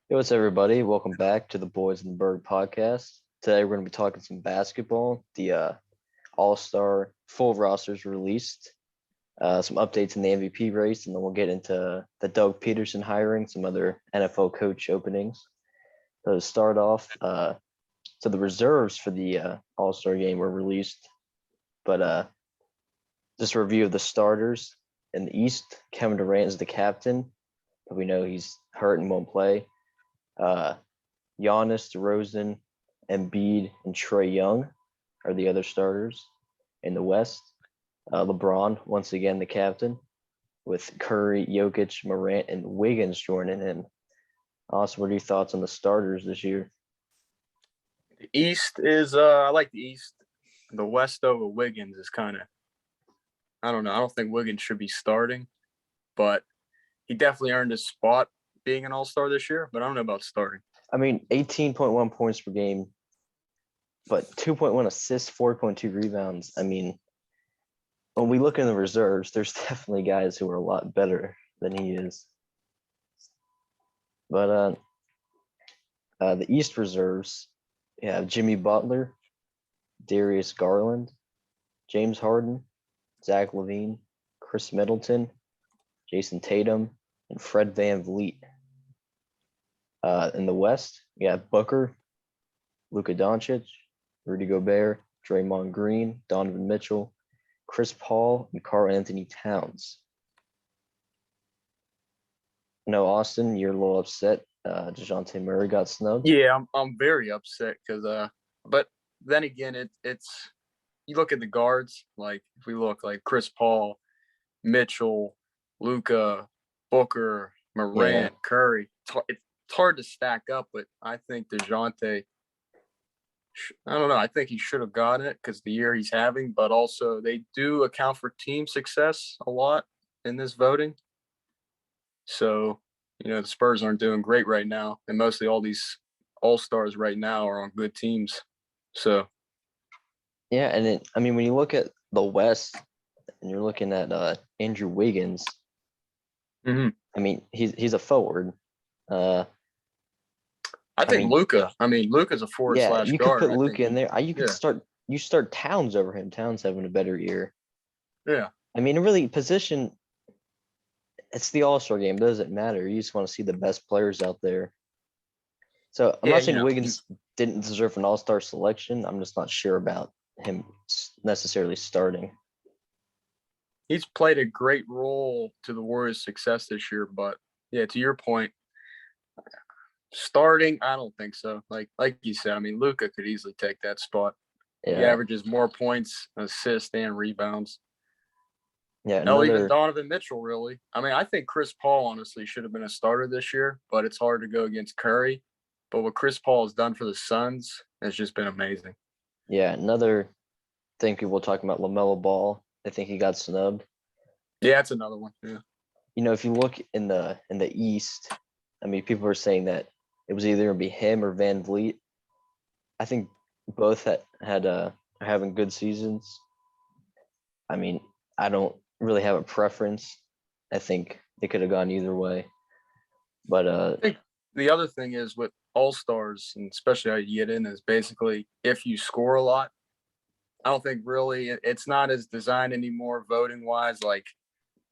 Hey, what's up, everybody? Welcome back to the Boys in the Berg podcast. Today we're going to be talking some basketball. The All-Star full rosters released, some updates in the MVP race, and then we'll get into the Doug Peterson hiring, some other NFL coach openings. So to start off, so the reserves for the All-Star game were released, but just a review of the starters. In the East, Kevin Durant is the captain, but we know he's hurt and won't play. Giannis, DeRozan, Embiid, and Trae Young are the other starters. In the West, LeBron, once again the captain, with Curry, Jokic, Morant, and Wiggins joining him. Austin, what are your thoughts on the starters this year? The East is I like the East. The West over Wiggins is kind of I don't know. I don't think Wiggins should be starting, but he definitely earned his spot being an All-Star this year. But I don't know about starting. I mean, 18.1 points per game, but 2.1 assists, 4.2 rebounds. I mean, when we look in the reserves, there's definitely guys who are a lot better than he is. But the East reserves, you have Jimmy Butler, Darius Garland, James Harden, Zach LaVine, Chris Middleton, Jason Tatum, and Fred VanVleet. In the West, you have Booker, Luka Doncic, Rudy Gobert, Draymond Green, Donovan Mitchell, Chris Paul, and Karl Anthony Towns. No, Austin, you're a little upset. DeJounte Murray got snubbed. Yeah, I'm very upset because but then again, it's you look at the guards, like if we look like Chris Paul, Mitchell, Luka, Booker, Yeah, Morant, Curry. It's hard to stack up, but I think DeJounte. I don't know. I think he should have gotten it because the year he's having, but also they do account for team success a lot in this voting. So, the Spurs aren't doing great right now, and mostly all these all stars right now are on good teams. So, yeah, and I mean, when you look at the West and you're looking at Andrew Wiggins, mhm. I mean, he's a forward. Uh, I I think mean, Luka. I mean, Luka's a forward yeah, slash you could guard. put I think Luka in he, there. You could yeah, start Towns over him. Towns having a better year. yeah, I mean, really, position. It's the All-Star game. It doesn't matter. You just want to see the best players out there. So I'm yeah. not saying Wiggins didn't deserve an All-Star selection. I'm just not sure about him necessarily starting. He's played a great role to the Warriors' success this year. But yeah, to your point, starting, I don't think so. Like you said, I mean, Luka could easily take that spot. He Yeah, averages more points, assists, and rebounds. yeah. Hell, even Another. Donovan Mitchell, really. I mean, I think Chris Paul honestly should have been a starter this year, but it's hard to go against Curry. But what Chris Paul has done for the Suns has just been amazing. Yeah, another thing people talking about LaMelo Ball. I think he got snubbed. Yeah, that's another one. Yeah. If you look in the East, I mean, people are saying that it was either gonna be him or Van Vliet. I think both had are having good seasons. I mean, I don't really have a preference. I think it could have gone either way. But I think the other thing is with all stars, and especially how you get in, is basically if you score a lot. I don't think really it's not as designed anymore voting wise, like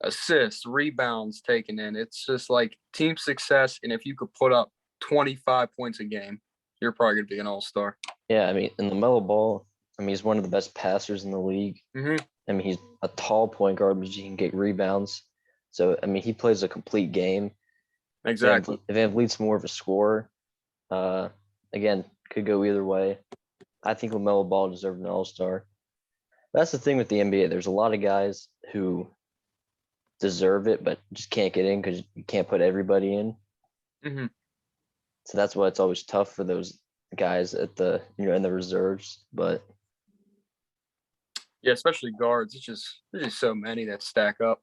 assists, rebounds taken in. It's just like team success. And if you could put up 25 points a game, you're probably going to be an all star. yeah, I mean, in LaMelo Ball, I mean, he's one of the best passers in the league. Mm-hmm. I mean, he's a tall point guard, but he can get rebounds. So I mean, he plays a complete game. Exactly. Van Vliet's more of a scorer. Uh, again, could go either way. I think LaMelo Ball deserved an All Star. That's the thing with the NBA. There's a lot of guys who deserve it, but just can't get in because you can't put everybody in. Mm-hmm. So that's why it's always tough for those guys at the in the reserves. But Yeah, especially guards. There's just so many that stack up.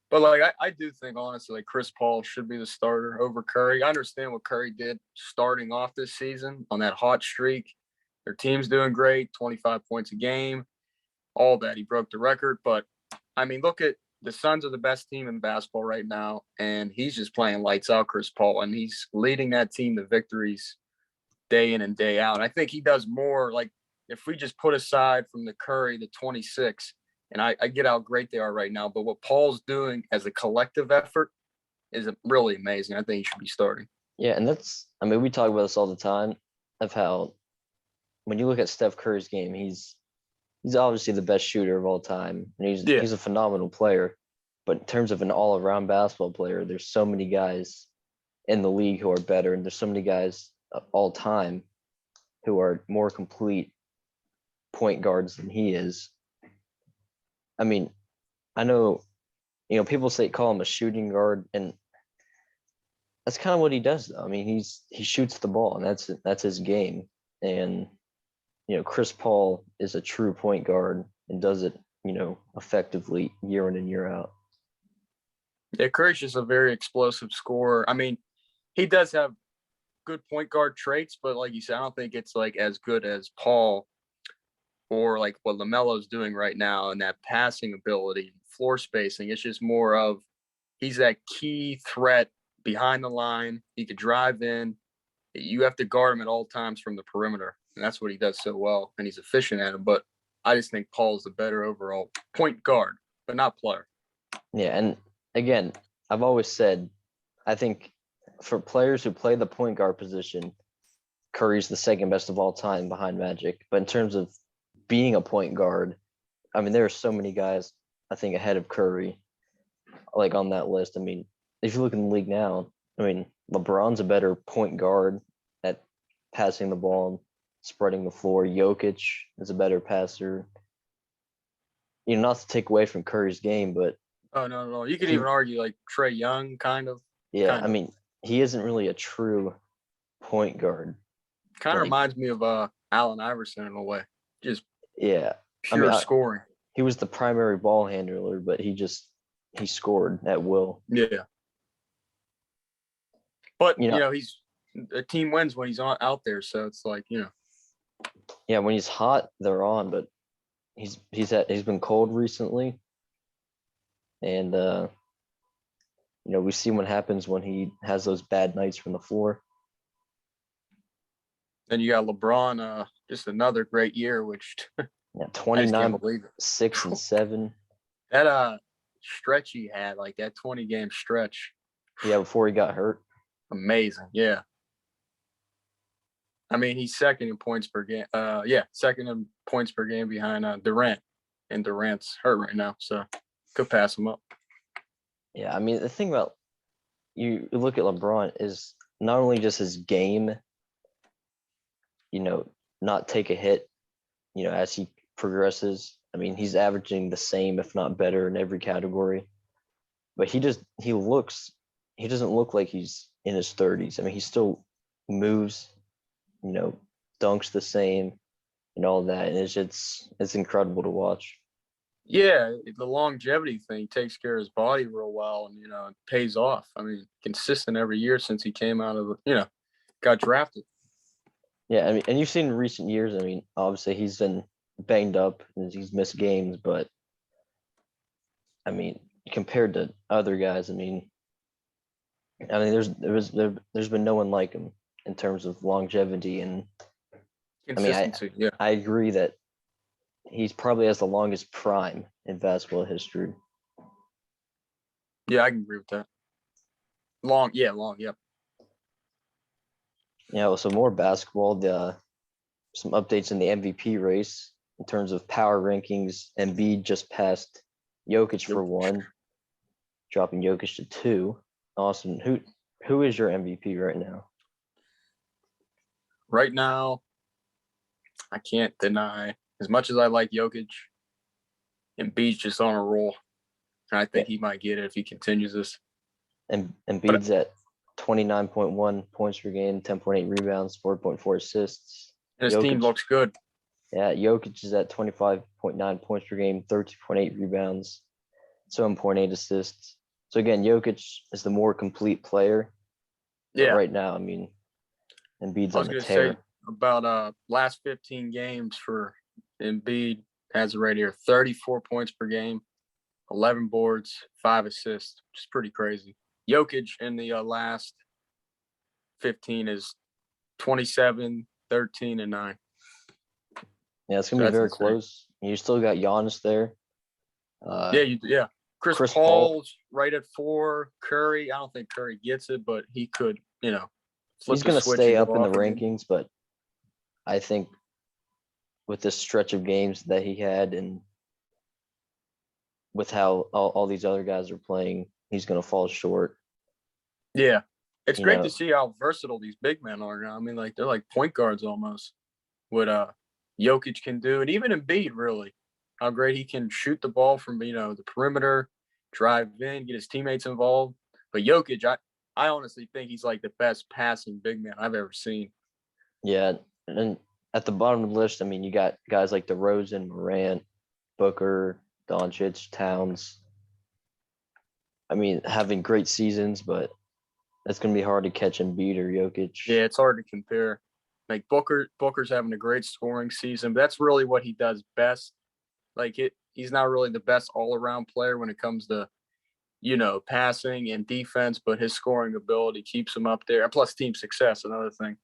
But like I do think honestly, like Chris Paul should be the starter over Curry. I understand what Curry did starting off this season on that hot streak. Their team's doing great, 25 points a game, all that. He broke the record. But I mean, look at the Suns are the best team in basketball right now, and he's just playing lights out, Chris Paul, and he's leading that team to victories day in and day out. I think he does more. Like, if we just put aside from the Curry, the 26, and I get how great they are right now, but what Paul's doing as a collective effort is really amazing. I think he should be starting. Yeah, and we talk about this all the time of how when you look at Steph Curry's game, he's obviously the best shooter of all time, and he's a phenomenal player. But in terms of an all-around basketball player, there's so many guys in the league who are better, and there's so many guys all time who are more complete point guards than he is. I mean, I know, people call him a shooting guard, and that's kind of what he does, though. I mean, he shoots the ball, and that's his game. And Chris Paul is a true point guard and does it, effectively year in and year out. Yeah, Curry's just a very explosive scorer. I mean, he does have good point guard traits, but like you said, I don't think it's like as good as Paul or like what LaMelo's doing right now, and that passing ability, floor spacing. It's just more of he's that key threat behind the line. He could drive in. You have to guard him at all times from the perimeter, and that's what he does so well, and he's efficient at it. But I just think Paul's the better overall point guard, but not player. Yeah, and again, I've always said, I think for players who play the point guard position, Curry's the second best of all time behind Magic. But in terms of being a point guard, I mean, there are so many guys, I think, ahead of Curry, like on that list. I mean, if you look in the league now, I mean, LeBron's a better point guard at passing the ball and spreading the floor. Jokic is a better passer. Not to take away from Curry's game, but oh no, you could even argue like Trae Young, kind of. Yeah, I mean, he isn't really a true point guard. Kind of reminds me of Allen Iverson in a way. Just pure scoring. He was the primary ball handler, but he scored at will. Yeah. But he's a team wins when he's out there, so it's like, Yeah, when he's hot, they're on, but he's been cold recently. And we see what happens when he has those bad nights from the floor. Then you got LeBron, just another great year, which 29, 6 and 7. That stretch he had, like that 20-game stretch. Yeah, before he got hurt. Amazing, yeah. I mean, he's second in points per game. Second in points per game behind Durant, and Durant's hurt right now, so could pass him up. Yeah, I mean, the thing about you look at LeBron is not only just his game, not take a hit, as he progresses. I mean, he's averaging the same, if not better, in every category. But he doesn't look like he's in his 30s. I mean, he still moves, dunks the same and all that. And it's incredible to watch. Yeah, the longevity thing takes care of his body real well, and it pays off. I mean, consistent every year since he came out of got drafted. Yeah, I mean, and you've seen in recent years. I mean, obviously he's been banged up and he's missed games, but I mean, compared to other guys, I mean, there's been no one like him in terms of longevity, and consistency. I agree that he's probably has the longest prime in basketball history. Yeah, I can agree with that. Long, yep. Yeah, so more basketball. Some updates in the MVP race in terms of power rankings. Embiid just passed Jokic for 1, dropping Jokic to 2. Austin, who is your MVP right now? Right now, I can't deny, as much as I like Jokic, Embiid's just on a roll. And I think he might get it if he continues this. And Embiid's at 29.1 points per game, 10.8 rebounds, 4.4 assists. And his team looks good. Yeah, Jokic is at 25.9 points per game, 13.8 rebounds, 7.8 assists. So again, Jokic is the more complete player. Yeah. Right now, I mean, Embiid's on the tear. Say about last 15 games for Embiid has right here 34 points per game, 11 boards, 5 assists, which is pretty crazy. Jokic in the last 15 is 27, 13, and 9. Yeah, it's So gonna be that's very insane. close. You still got Giannis there. Yeah. Chris Chris Paul. Paul's right at 4. Curry, I don't think Curry gets it, but he could, flip He's the gonna switch stay and go up in the off again. rankings, but I think with this stretch of games that he had and with how all these other guys are playing, he's gonna fall short. Yeah. It's You great know, to see how versatile these big men are now. I mean, like they're like point guards almost. What Jokic can do, and even Embiid, really, how great he can shoot the ball from the perimeter, drive in, get his teammates involved. But Jokic, I honestly think he's like the best passing big man I've ever seen. yeah, and at the bottom of the list, I mean, you got guys like DeRozan, Morant, Booker, Doncic, Towns. I mean, having great seasons, but it's gonna be hard to catch Embiid or Jokic. Yeah, it's hard to compare. Like Booker's having a great scoring season, but that's really what he does best. Like he's not really the best all-around player when it comes to passing and defense, but his scoring ability keeps him up there. And plus team success, another thing.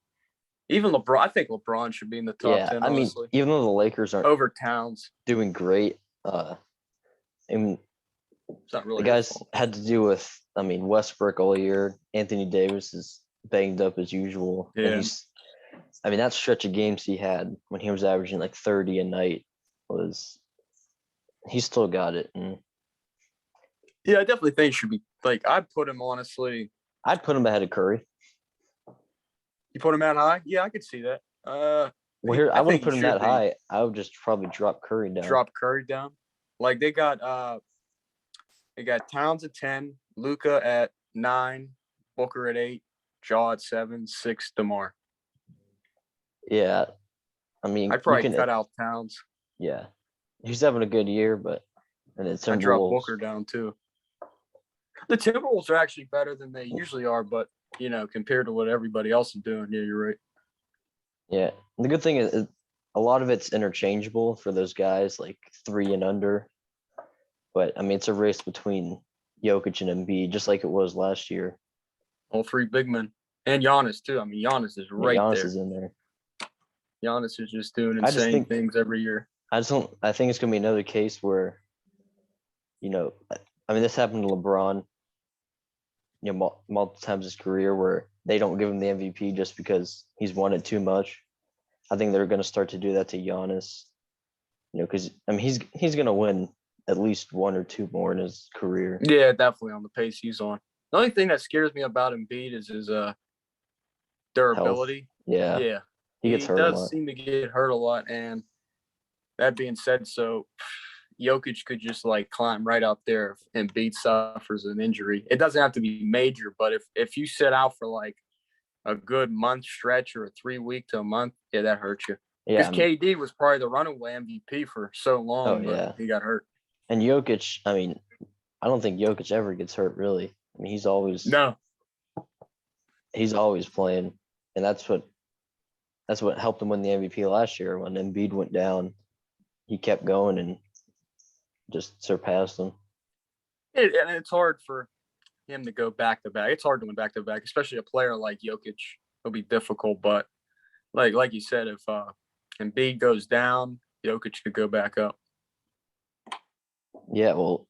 Even LeBron, I think LeBron should be in the top Yeah, 10, I mean, honestly. even though the Lakers aren't Over Towns. doing great, and It's not really the his guys fault. had to do with, I mean, Westbrook all year. Anthony Davis is banged up as usual, and Yeah. I mean, that stretch of games he had when he was averaging like 30 a night he still got it. And Yeah, I definitely think he should be. Like, I'd put him, honestly. I'd put him ahead of Curry. You put him that high? Yeah, I could see that. Well, here, I I wouldn't think he put him should that be. high. I would just probably drop Curry down. Drop Curry down. Like, they got Towns at 10, Luka at 9, Booker at 8, Jaw at 7, 6, DeMar. Yeah. I mean, I'd probably cut out Towns. Yeah. He's having a good year, but and it's I'd drop Booker down too. The Timberwolves are actually better than they usually are, but compared to what everybody else is doing, yeah, you're right. Yeah. The good thing is a lot of it's interchangeable for those guys like 3 and under. But I mean, it's a race between Jokic and Embiid, just like it was last year. All 3 big men. And Giannis too. I mean, Giannis is right Giannis there. is in there. Giannis is just doing insane things every year. I think it's gonna be another case where, I mean, this happened to LeBron, multiple times his career where they don't give him the MVP just because he's won it too much. I think they're gonna start to do that to Giannis, because I mean he's gonna win at least 1 or 2 more in his career. Yeah, definitely on the pace he's on. The only thing that scares me about Embiid is his durability. Health. Yeah. He gets hurt a lot. Does seem to get hurt a lot, and that being said, so Jokic could just like climb right out there if Embiid suffers an injury. It doesn't have to be major, but if you sit out for like a good month stretch or a 3-week to a month, yeah, that hurts you. Yeah. Because KD was probably the runaway MVP for so long, but he got hurt. And Jokic, I mean, I don't think Jokic ever gets hurt, really. I mean, he's always playing, and that's what helped him win the MVP last year. When Embiid went down, he kept going and just surpassed him. And it's hard for him to go back to back. It's hard to win back to back, especially a player like Jokic. It'll be difficult, but like you said, if Embiid goes down, Jokic could go back up. Yeah, well,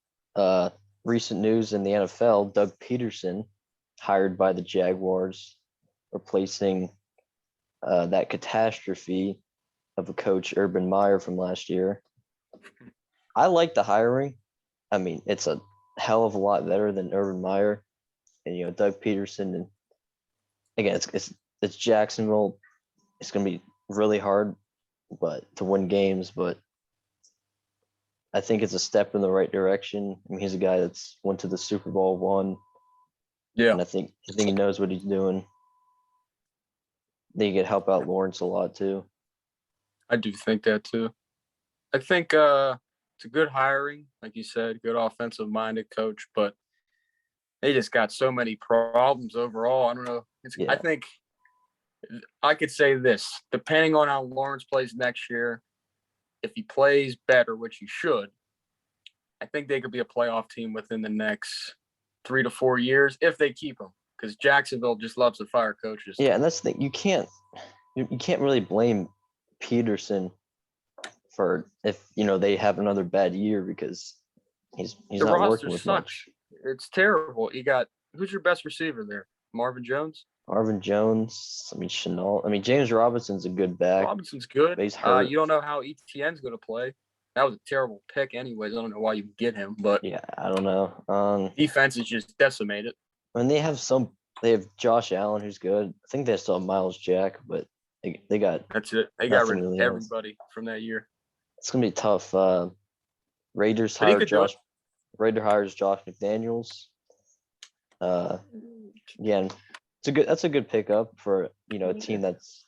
recent news in the NFL: Doug Peterson, hired by the Jaguars, replacing that catastrophe of a coach, Urban Meyer, from last year. I like the hiring. I mean, it's a hell of a lot better than Urban Meyer, and Doug Peterson. And again, it's Jacksonville. It's going to be really hard, to win games. But I think it's a step in the right direction. I mean, he's a guy that's went to the Super Bowl, won. Yeah, and I think he knows what he's doing. They could help out Lawrence a lot too. I do think that too. I think it's a good hiring, like you said, good offensive-minded coach, but they just got so many problems overall. I don't know. I think I could say this, depending on how Lawrence plays next year, if he plays better, which he should, I think they could be a playoff team within the next 3 to 4 years if they keep them, because Jacksonville just loves to fire coaches. Yeah, and that's the thing. You can't really blame Peterson for if they have another bad year because he's The not roster working with sucks. much. It's terrible. You got who's your best receiver there? Marvin Jones. Marvin Jones. Chenault. James Robinson's a good back. Robinson's good. But he's hurt. You don't know how Etienne's going to play. That was a terrible pick, anyways. I don't know why you get him, but Yeah, I don't know. Defense is just decimated. They have Josh Allen who's good. I think they still have Miles Jack, but they got that's it. They got rid of really everybody from that year. It's gonna be tough. Raiders But he hired could do it. Raider hires Josh McDaniels. Again, that's a good pickup for a team that's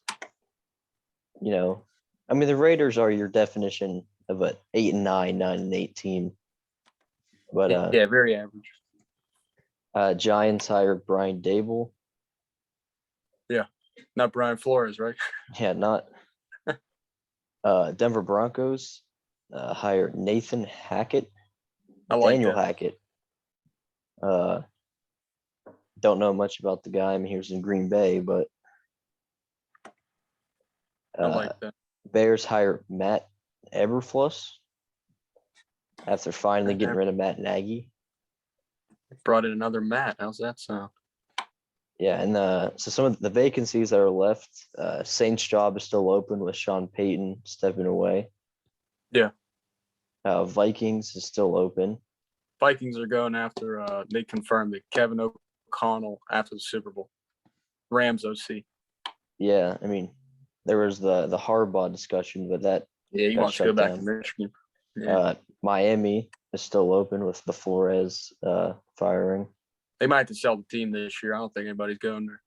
the Raiders are your definition of an 8-9, 9-8 team. But yeah, very average. Giants hired Brian Dable. Yeah, not Brian Flores, right? Yeah, not. Denver Broncos hired Nathan Hackett. I like Daniel that. Hackett. Don't know much about the guy. He was in Green Bay, but I like that. Bears hire Matt Eberflus after finally getting rid of Matt Nagy. Brought in another Matt. How's that sound? Yeah, and so some of the vacancies that are left, Saints' job is still open with Sean Payton stepping away. Yeah. Vikings is still open. Vikings are going after, they confirmed that Kevin O'Connell after the Super Bowl. Rams OC. Yeah, there was the Harbaugh discussion, but that he wants to go back to Michigan. Yeah. Miami is still open with the Flores firing. They might have to sell the team this year. I don't think anybody's going there.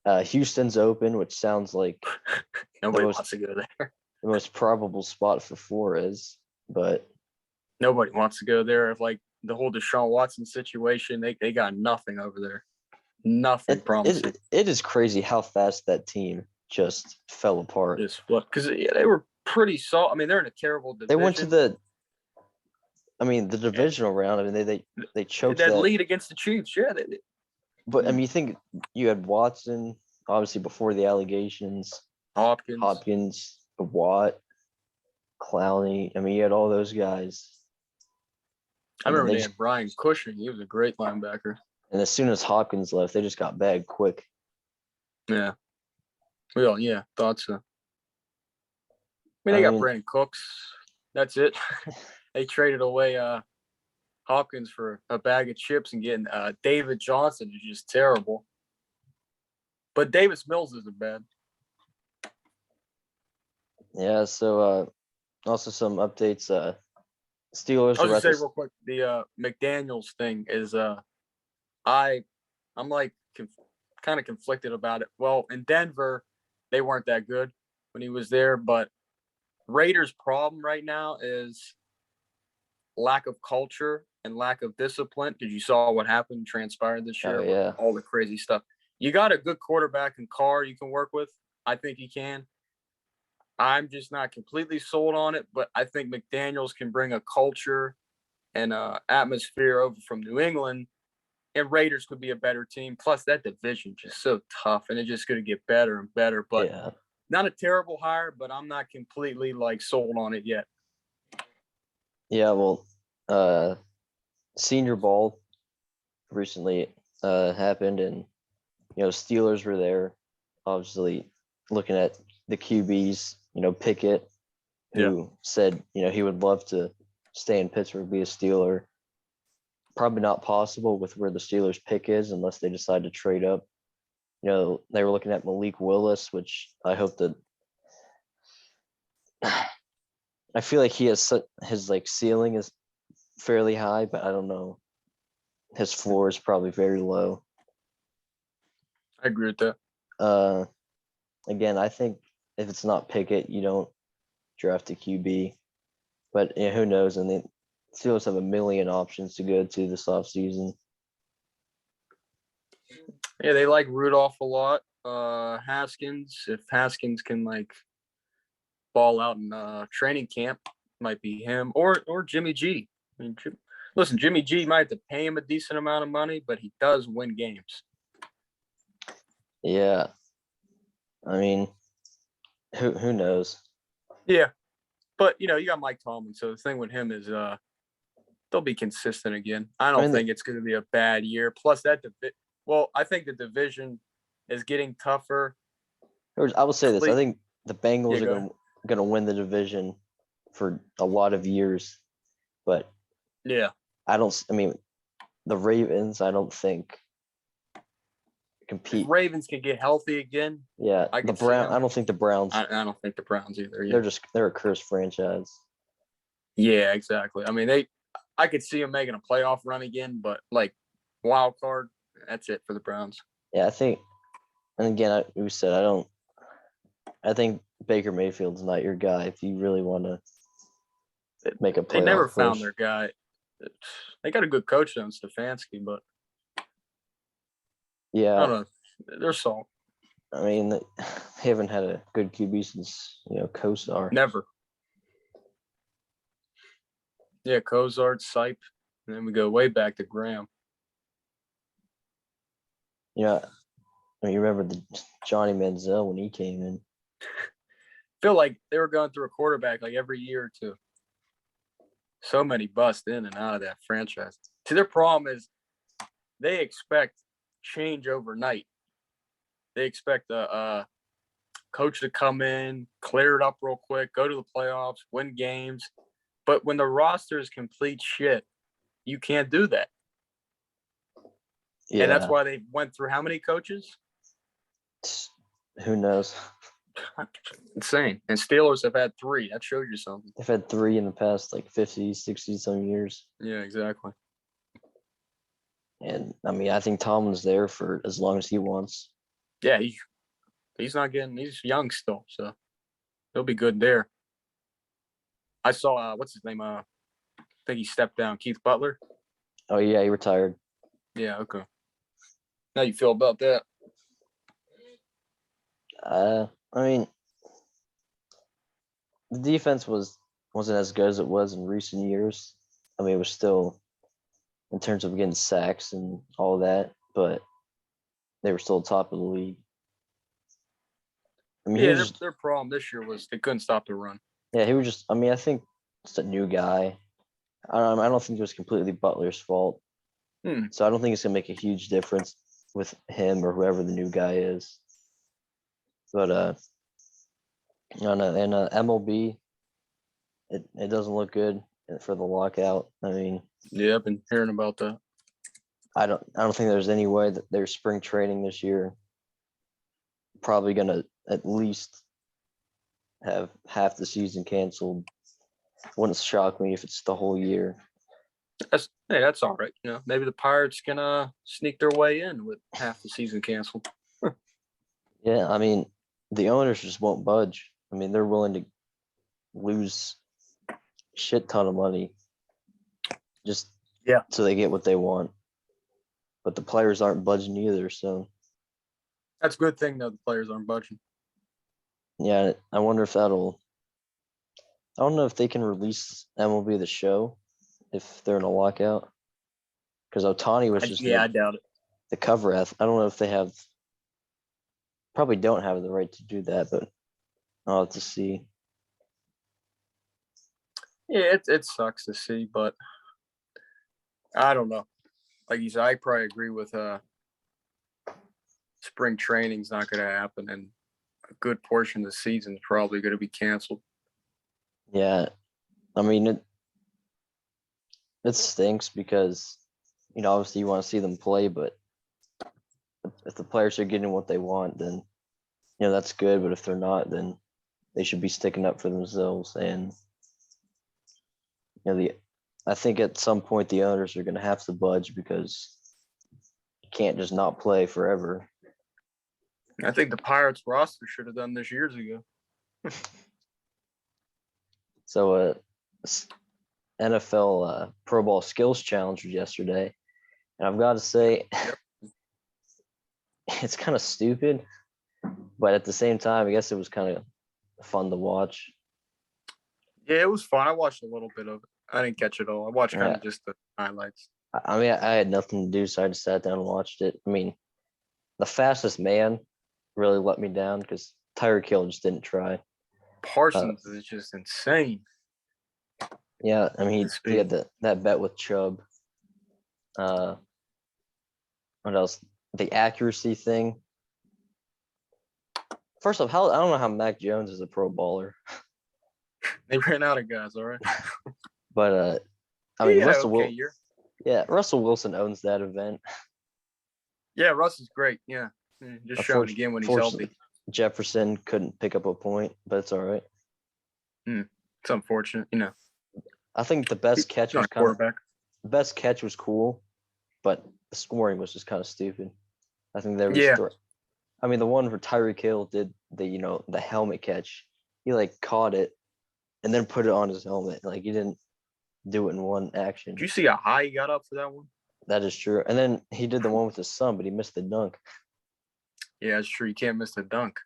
Yeah. Houston's open, which sounds like nobody wants to go there. The most probable spot for Flores, but nobody wants to go there. If the whole Deshaun Watson situation, they got nothing over there. Nothing promising. It is crazy how fast that team just fell apart. Because they were pretty solid. They're in a terrible division. They went to the divisional round. They choked that lead against the Chiefs. Yeah. But you think you had Watson, obviously before the allegations, Hopkins, Watt, Clowney. You had all those guys. I remember they had Brian Cushing. He was a great linebacker. And as soon as Hopkins left, they just got bad quick. Yeah. Well, yeah, thought so. They got Brandon Cooks. That's it. They traded away Hopkins for a bag of chips and getting David Johnson is just terrible. But Davis Mills isn't bad. Yeah, so also some updates. Steelers. I was gonna say real quick, the McDaniels thing is I'm kind of conflicted about it. Well, in Denver, they weren't that good when he was there, but Raiders' problem right now is lack of culture and lack of discipline, because you saw what happened transpired this year with all the crazy stuff. You got a good quarterback in Carr you can work with. I think he can. I'm just not completely sold on it, but I think McDaniels can bring a culture and atmosphere over from New England, and Raiders could be a better team. Plus, that division just so tough, and it's just going to get better and better. But not a terrible hire, but I'm not completely sold on it yet. Yeah, well, Senior Bowl recently happened, and Steelers were there, obviously looking at the QBs. Pickett, who said he would love to stay in Pittsburgh, be a Steeler. Probably not possible with where the Steelers' pick is unless they decide to trade up. They were looking at Malik Willis, which I hope that. I feel like he has his ceiling is fairly high, but I don't know. His floor is probably very low. I agree with that. Again, I think if it's not Pickett, you don't draft a QB. But who knows? And the Steelers have a million options to go to this offseason. Yeah, they like Rudolph a lot. Haskins, if Haskins can ball out in training camp, might be him or Jimmy G. I mean, listen, Jimmy G might have to pay him a decent amount of money, but he does win games. Yeah. I mean, who knows? Yeah, but you got Mike Tomlin, so the thing with him is they'll be consistent again. I don't think it's going to be a bad year. Plus I think the division is getting tougher. I will say this: I think the Bengals Yeah, are going to win the division for a lot of years, but yeah, I mean, the Ravens, I don't think compete. if Ravens can get healthy again. Yeah, the Browns. I don't think the Browns. I don't think the Browns either. Yeah. They're a cursed franchise. Yeah, exactly. I mean, I could see them making a playoff run again, but like wild card, that's it for the Browns. Yeah, I think, and again, we said I think Baker Mayfield's not your guy if you really want to make a playoff. They never found push. their guy. They got a good coach though, Stefanski, but yeah, I don't know. They're salt. I mean, they haven't had a good QB since Kosar. Never. Yeah, Cozart, Sipe, and then we go way back to Graham. Yeah, I mean, you remember the Johnny Manziel when he came in. Feel like they were going through a quarterback like every year or two. So many bust in and out of that franchise. See, their problem is they expect change overnight. They expect a coach to come in, clear it up real quick, go to the playoffs, win games. But when the roster is complete shit, you can't do that. Yeah. And that's why they went through how many coaches? Who knows? Insane. And Steelers have had 3. That shows you something. They've had 3 in the past 50, 60 some years. Yeah, exactly. And I mean, I think Tomlin's there for as long as he wants. Yeah, he's young still, so he'll be good there. I saw what's his name? I think he stepped down. Keith Butler. Oh yeah, he retired. Yeah, okay. How you feel about that? I mean, the defense wasn't as good as it was in recent years. I mean, it was still in terms of getting sacks and all that, but they were still top of the league. I mean, their problem this year was they couldn't stop the run. Yeah, he was just. I mean, I think it's a new guy. I don't think it was completely Butler's fault. So I don't think it's gonna make a huge difference with him or whoever the new guy is. But in MLB, it doesn't look good for the lockout. I mean, yeah, I've been hearing about that. I don't think there's any way that their spring training this year probably gonna at least have half the season canceled. Wouldn't shock me if it's the whole year. That's all right. Maybe the Pirates can sneak their way in with half the season canceled. Yeah, I mean, the owners just won't budge. I mean, they're willing to lose a shit ton of money just so they get what they want. But the players aren't budging either, so that's a good thing though. The players aren't budging. Yeah, I wonder if I don't know if they can release MLB The Show if they're in a lockout. Because Ohtani was just I doubt it. The cover. I don't know if they probably don't have the right to do that, but I'll have to see. Yeah, it sucks to see, but I don't know. Like you said, I probably agree with spring training's not going to happen, and a good portion of the season is probably going to be canceled. Yeah, I mean it stinks because obviously you want to see them play, but if the players are getting what they want, then that's good. But if they're not, then they should be sticking up for themselves. And I think at some point the owners are going to have to budge because you can't just not play forever. I think the Pirates roster should have done this years ago. So NFL Pro Bowl Skills Challenge was yesterday, and I've got to say it's kind of stupid, but at the same time, I guess it was kind of fun to watch. Yeah, it was fun. I watched a little bit of it. I didn't catch it all. I watched kind Yeah. of just the highlights. I mean, I had nothing to do, so I just sat down and watched it. I mean, the fastest man really let me down because Tyreek Hill just didn't try. Parsons is just insane. Yeah, I mean, His he had speed. that bet with Chubb. What else? The accuracy thing. First off, I don't know how Mac Jones is a pro baller, They ran out of guys, all right. but I He mean, had an okay year. Russell Wilson owns that event. Yeah, Russ is great. Yeah. Just showing again when he's healthy. Jefferson couldn't pick up a point, but it's all right. It's unfortunate, I think the best catch was the best catch was cool, but the scoring was just kind of stupid. I think there was I mean, the one where Tyreek Hill did the helmet catch, he like caught it and then put it on his helmet. Like he didn't do it in one action. Did you see how high he got up for that one? That is true. And then he did the one with his son, but he missed the dunk. Yeah, it's true. You can't miss the dunk.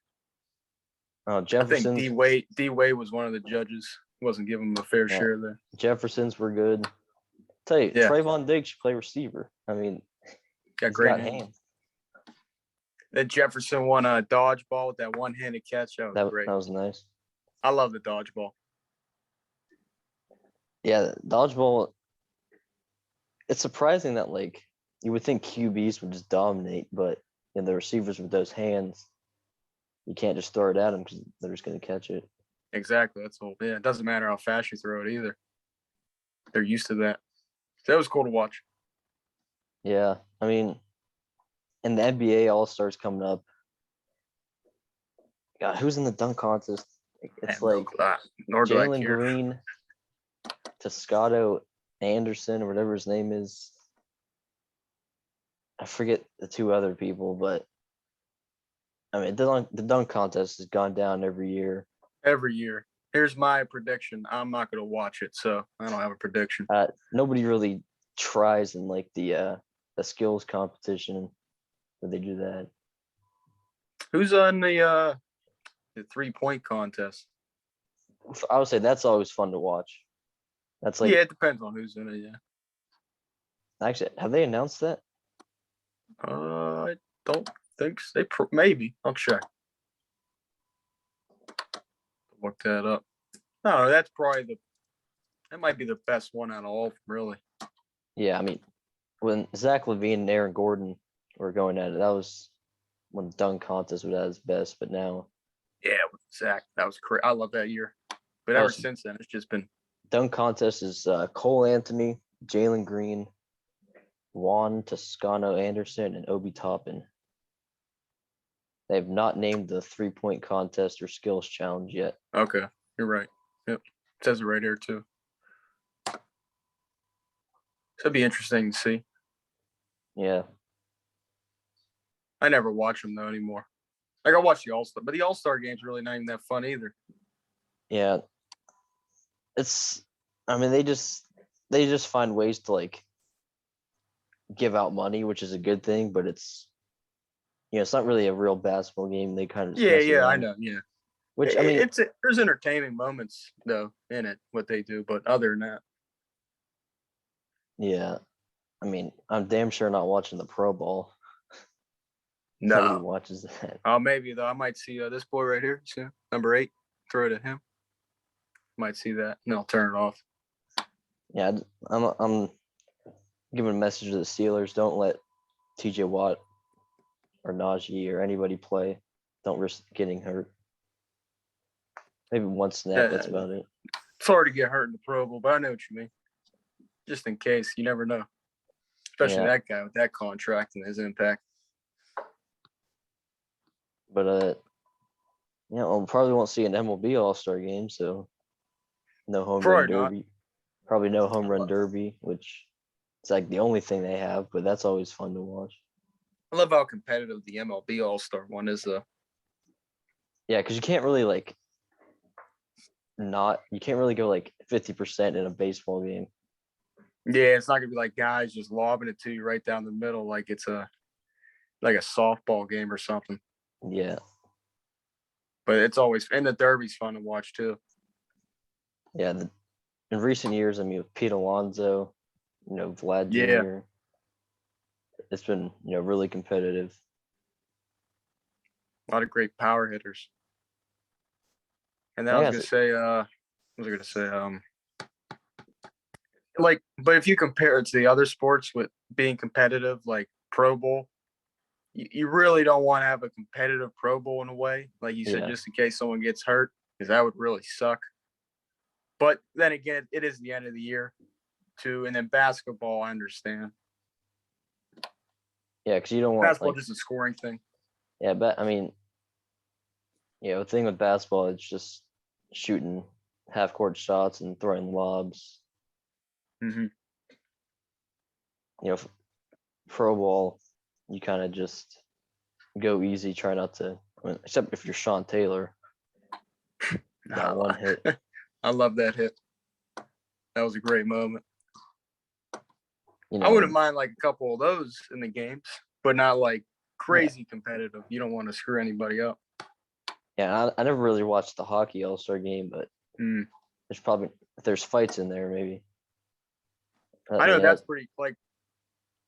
Jefferson. I think D Wade was one of the judges. Wasn't giving him a fair share there. Jeffersons were good. Tell you, Trayvon Diggs should play receiver. I mean, got great hands. That Jefferson won a dodgeball with that one-handed catch. That was great. That was nice. I love the dodgeball. Yeah, dodgeball. It's surprising that like you would think QBs would just dominate, but the receivers with those hands, you can't just throw it at them because they're just going to catch it. Exactly. That's all. Yeah, it doesn't matter how fast you throw it either. They're used to that. So that was cool to watch. Yeah, I mean, and the NBA All-Stars coming up. God, who's in the dunk contest? It's like Jalen Green, Toscado Anderson, or whatever his name is. I forget the two other people, but I mean, the dunk contest has gone down every year. Every year. Here's my prediction. I'm not going to watch it, so I don't have a prediction. Nobody really tries in like the skills competition where they do that. Who's on the 3-point contest? I would say that's always fun to watch. That's like it depends on who's in it. Yeah. Actually, have they announced that? I don't think so. Maybe. I'll check. Look that up. No, that's probably that might be the best one out of all of them, really. Yeah, I mean, when Zach LaVine and Aaron Gordon were going at it, that was when the dunk contest was at its best. But now, yeah, with Zach, that was crazy. I love that year. But ever since then, it's just been dunk contest is Cole Anthony, Jalen Green, Juan Toscano Anderson, and Obi Toppin. They have not named the 3-point contest or skills challenge yet. Okay, you're right. Yep, it says it right here too. So it'd be interesting to see. Yeah. I never watch them though anymore. Like I watch the All-Star, but the All-Star game's really not even that fun either. Yeah. I mean, they just find ways to like give out money, which is a good thing, but it's not really a real basketball game. They kind of I know, yeah. Which I mean, there's entertaining moments though in it, what they do, but other than that, yeah. I mean, I'm damn sure not watching the Pro Bowl. No. Nobody watches that. Oh, maybe though. I might see this boy right here. See, number 8. Throw it at him. Might see that, and I'll turn it off. Yeah, I'm giving a message to the Steelers. Don't let T.J. Watt or Najee or anybody play. Don't risk getting hurt. Maybe one snap. That's about it. It's hard to get hurt in the Pro Bowl, but I know what you mean. Just in case, you never know. Especially that guy with that contract and his impact. But we probably won't see an MLB All-Star game, so no home run derby. Probably no home run derby, which is like the only thing they have, but that's always fun to watch. I love how competitive the MLB All-Star one is, though. Yeah, because you can't really you can't really go like 50% in a baseball game. Yeah, it's not gonna be like guys just lobbing it to you right down the middle like it's like a softball game or something. Yeah. But it's always, and the derby's fun to watch too. Yeah, in recent years, I mean, with Pete Alonso, Vlad Yeah, Jr., it's been, really competitive. a lot of great power hitters. And then I I was guess, gonna say, what was I gonna say? Like, but if you compare it to the other sports with being competitive, like Pro Bowl, you really don't want to have a competitive Pro Bowl in a way, like you said, yeah. just in case someone gets hurt, because that would really suck. But then again, it is the end of the year, too. And then basketball, I understand. Yeah, because you don't want, Basketball just a scoring thing. yeah, but I mean, the thing with basketball, it's just shooting half-court shots and throwing lobs. Mm-hmm. Pro ball, you kind of just go easy, try not to, except if you're Sean Taylor, that one hit. I love that hit. That was a great moment. You I know, wouldn't mind like a couple of those in the games, but not like crazy competitive. You don't want to screw anybody up. yeah, I never really watched the hockey All-Star game, but there's probably, if there's fights in there, maybe. I know that's pretty, like,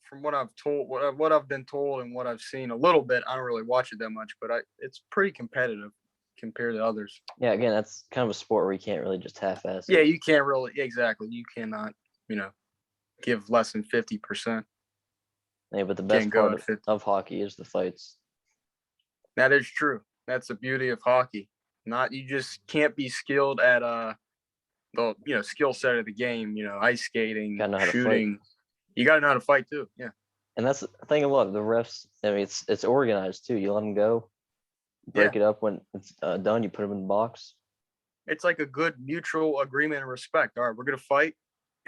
from what I've told, what I've been told and what I've seen a little bit. I don't really watch it that much, but it's pretty competitive compared to others. Yeah, again, that's kind of a sport where you can't really just half-ass it. Yeah, you can't really, exactly. You cannot, give less than 50%. Yeah, but the best part of hockey is the fights. That is true. That's the beauty of hockey. You just can't be skilled at the skill set of the game. Ice skating, shooting. You gotta know how to fight too. Yeah. And that's the thing about the refs. I mean, it's organized too. You let them go, break it up when it's done. You put them in the box. It's like a good mutual agreement and respect. All right, we're gonna fight,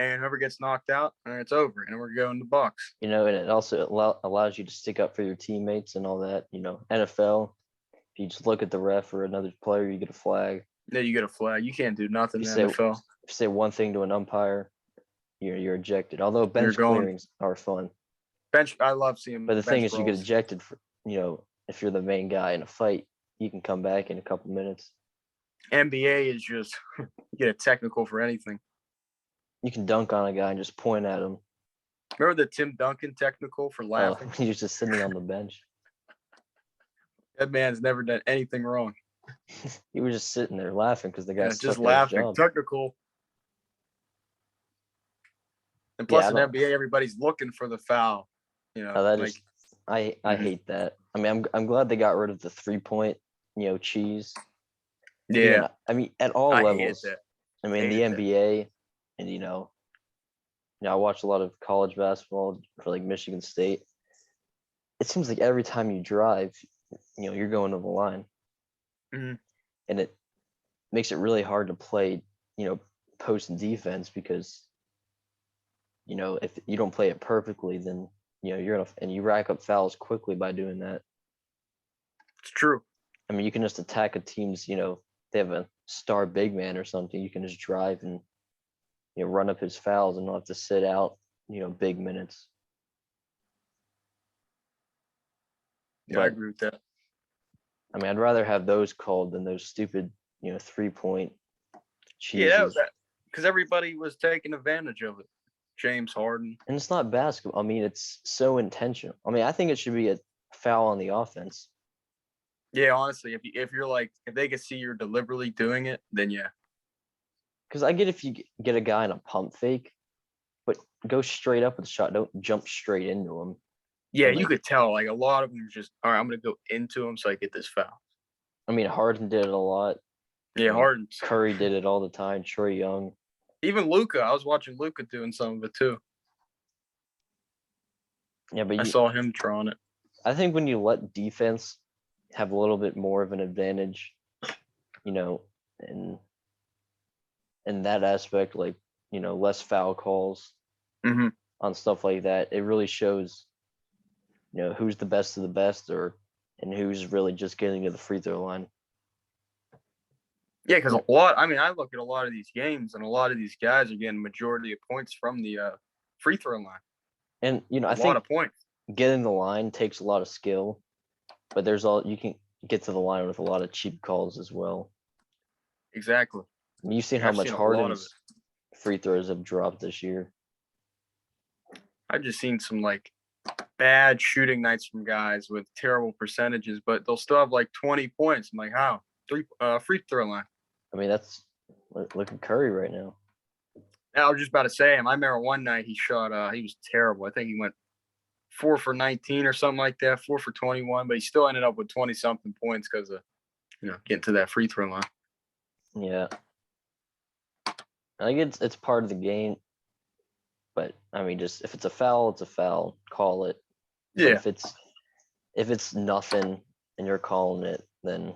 and whoever gets knocked out, and it's over, and we're going to the box. And it also allows you to stick up for your teammates and all that. NFL, if you just look at the ref or another player, you get a flag. Yeah, you get a flag. You can't do nothing in the NFL. If you say one thing to an umpire, you're ejected. Although bench clearings are fun. I love seeing. But the thing is, you get ejected for if you're the main guy in a fight, you can come back in a couple minutes. NBA is just you get a technical for anything. You can dunk on a guy and just point at him. Remember the Tim Duncan technical for laughing? He was just sitting on the bench. That man's never done anything wrong. He was just sitting there laughing because the guy's just laughing. Technical. And plus, in NBA, everybody's looking for the foul. I hate that. I mean, I'm glad they got rid of the 3-point, cheese. Yeah. Again, I mean, at all levels. Hate that. I mean, the NBA, and I watch a lot of college basketball for like Michigan State. It seems like every time you drive, you're going to the line, and it makes it really hard to play, post and defense because, if you don't play it perfectly, then you rack up fouls quickly by doing that. It's true. I mean, you can just attack a team's, they have a star big man or something. You can just drive and run up his fouls and not have to sit out, big minutes. Yeah, I agree with that. I mean, I'd rather have those called than those stupid, 3-point cheeses. Yeah, because everybody was taking advantage of it. James Harden. And it's not basketball. I mean, it's so intentional. I mean, I think it should be a foul on the offense. Yeah, honestly, if you're like, if they can see you're deliberately doing it, then yeah. Because I get if you get a guy in a pump fake, but go straight up with the shot. Don't jump straight into him. Yeah, you could tell. Like a lot of them just, all right, I'm gonna go into him so I get this foul. I mean, Harden did it a lot. Yeah, Harden. Curry did it all the time. Trae Young. Even Luka. I was watching Luka doing some of it too. Yeah, but I saw him drawing it. I think when you let defense have a little bit more of an advantage, in that aspect, like, less foul calls on stuff like that, it really shows, who's the best of the best and who's really just getting to the free throw line. Yeah, because I look at a lot of these games and a lot of these guys are getting majority of points from the free throw line. And, I think a lot of points. Getting the line takes a lot of skill, but you can get to the line with a lot of cheap calls as well. Exactly. You've seen how much Harden's free throws have dropped this year. I've just seen some like bad shooting nights from guys with terrible percentages, but they'll still have like 20 points. I'm like, how? Free throw line. I mean, look at Curry right now. I was just about to say him. I remember one night he shot. He was terrible. I think he went 4 for 19 or something like that, 4 for 21, but he still ended up with 20 something points because of getting to that free throw line. Yeah, I think it's part of the game, but I mean, just if it's a foul, it's a foul. Call it. But Yeah, if it's nothing and you're calling it, then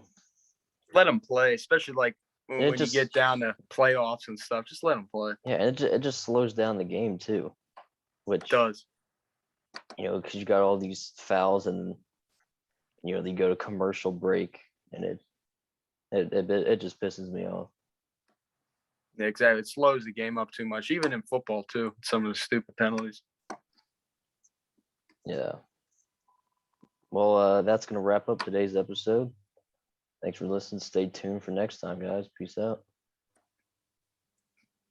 let him play, especially like when you just get down to playoffs and stuff. Just let him play. yeah, and it just slows down the game too, which It does. because you got all these fouls and they go to commercial break and it just pisses me off. Yeah, exactly. It slows the game up too much, even in football too. Some of the stupid penalties. Yeah. Well, that's gonna wrap up today's episode. Thanks for listening. Stay tuned for next time, guys. Peace out.